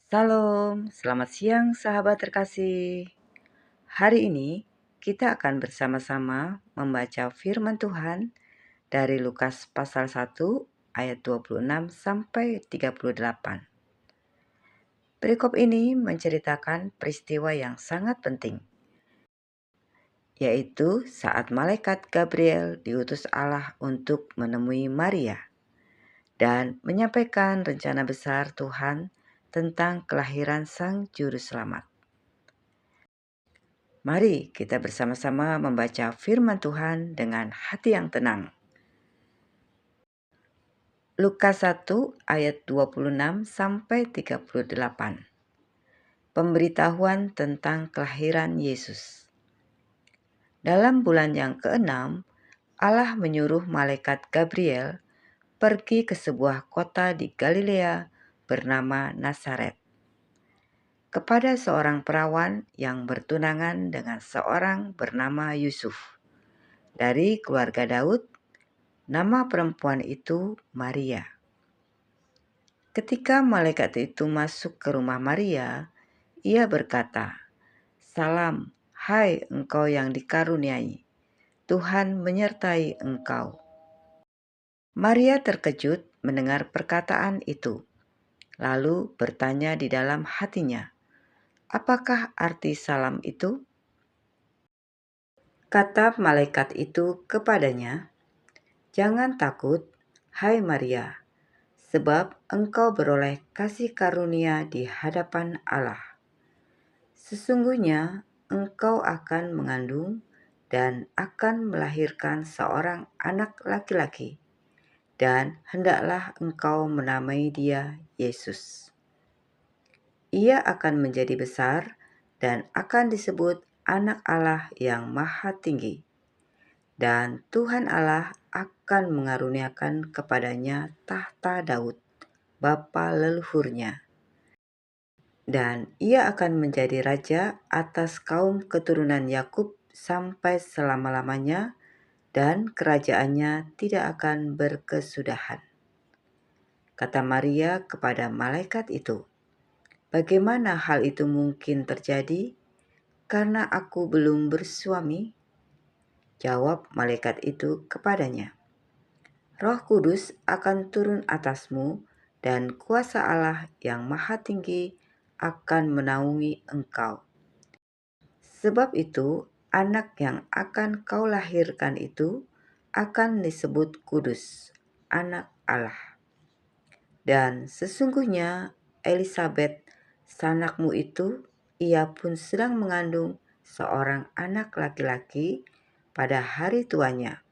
Salam, selamat siang sahabat terkasih. Hari ini kita akan bersama-sama membaca firman Tuhan dari Lukas pasal 1 ayat 26 sampai 38. Perikop ini menceritakan peristiwa yang sangat penting, yaitu saat malaikat Gabriel diutus Allah untuk menemui Maria dan menyampaikan rencana besar Tuhan tentang kelahiran Sang Juru Selamat. Mari kita bersama-sama membaca firman Tuhan dengan hati yang tenang. Lukas 1 ayat 26 sampai 38. Pemberitahuan tentang kelahiran Yesus. Dalam bulan yang ke-6, Allah menyuruh malaikat Gabriel pergi ke sebuah kota di Galilea bernama Nazaret, kepada seorang perawan yang bertunangan dengan seorang bernama Yusuf dari keluarga Daud. Nama perempuan itu Maria. Ketika malaikat itu masuk ke rumah Maria, ia berkata, "Salam, hai engkau yang dikaruniai, Tuhan menyertai engkau." Maria terkejut mendengar perkataan itu, lalu bertanya di dalam hatinya, "Apakah arti salam itu?" Kata malaikat itu kepadanya, "Jangan takut, hai Maria, sebab engkau beroleh kasih karunia di hadapan Allah. Sesungguhnya engkau akan mengandung dan akan melahirkan seorang anak laki-laki, dan hendaklah engkau menamai dia Yesus. Ia akan menjadi besar dan akan disebut Anak Allah yang Maha Tinggi, dan Tuhan Allah akan mengaruniakan kepadanya tahta Daud, bapa leluhurnya. Dan ia akan menjadi raja atas kaum keturunan Yakub sampai selama-lamanya, dan kerajaannya tidak akan berkesudahan." Kata Maria kepada malaikat itu, "Bagaimana hal itu mungkin terjadi, karena aku belum bersuami?" Jawab malaikat itu kepadanya, "Roh Kudus akan turun atasmu, dan kuasa Allah yang Maha Tinggi akan menaungi engkau. Sebab itu, anak yang akan kau lahirkan itu akan disebut kudus, Anak Allah. Dan sesungguhnya Elisabet, sanakmu itu, ia pun sedang mengandung seorang anak laki-laki pada hari tuanya.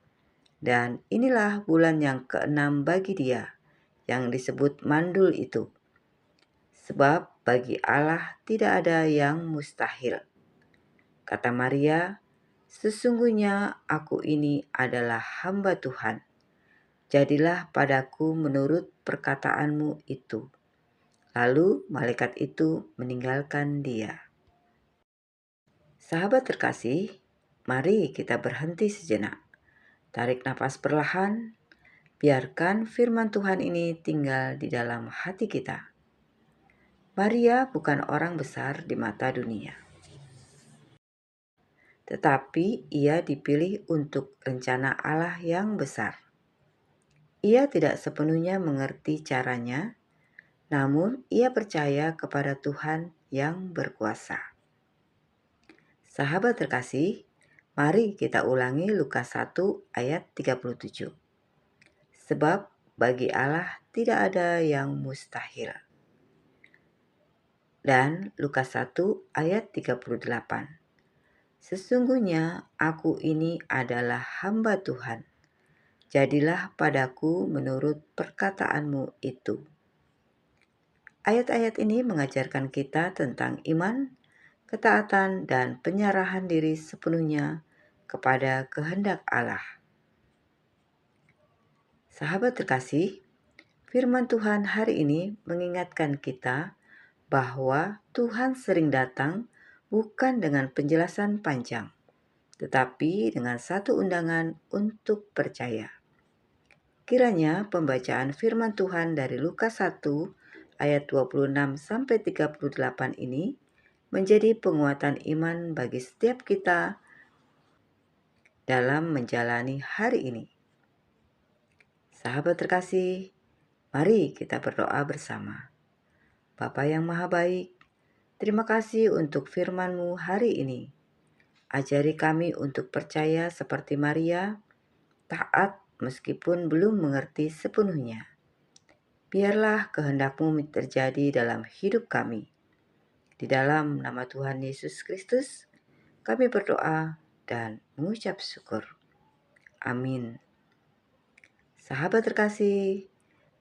Dan inilah bulan yang ke-6 bagi dia, yang disebut mandul itu. Sebab bagi Allah tidak ada yang mustahil." Kata Maria, "Sesungguhnya aku ini adalah hamba Tuhan. Jadilah padaku menurut perkataanmu itu." Lalu malaikat itu meninggalkan dia. Sahabat terkasih, mari kita berhenti sejenak. Tarik nafas perlahan, biarkan firman Tuhan ini tinggal di dalam hati kita. Maria bukan orang besar di mata dunia, tetapi ia dipilih untuk rencana Allah yang besar. Ia tidak sepenuhnya mengerti caranya, namun ia percaya kepada Tuhan yang berkuasa. Sahabat terkasih, mari kita ulangi Lukas 1 ayat 37. Sebab bagi Allah tidak ada yang mustahil. Dan Lukas 1 ayat 38. Sesungguhnya aku ini adalah hamba Tuhan. Jadilah padaku menurut perkataanmu itu. Ayat-ayat ini mengajarkan kita tentang iman, ketaatan, dan penyerahan diri sepenuhnya kepada kehendak Allah. Sahabat terkasih, firman Tuhan hari ini mengingatkan kita bahwa Tuhan sering datang bukan dengan penjelasan panjang, tetapi dengan satu undangan untuk percaya. Kiranya pembacaan firman Tuhan dari Lukas 1 ayat 26-38 ini menjadi penguatan iman bagi setiap kita dalam menjalani hari ini. Sahabat terkasih, mari kita berdoa bersama. Bapa yang Maha Baik, terima kasih untuk firman-Mu hari ini. Ajari kami untuk percaya seperti Maria, taat meskipun belum mengerti sepenuhnya. Biarlah kehendak-Mu terjadi dalam hidup kami. Di dalam nama Tuhan Yesus Kristus, kami berdoa dan mengucap syukur. Amin. Sahabat terkasih,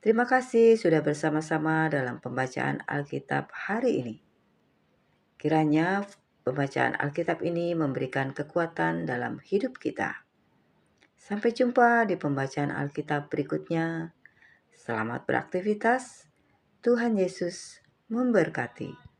terima kasih sudah bersama-sama dalam pembacaan Alkitab hari ini. Kiranya pembacaan Alkitab ini memberikan kekuatan dalam hidup kita. Sampai jumpa di pembacaan Alkitab berikutnya. Selamat beraktivitas. Tuhan Yesus memberkati.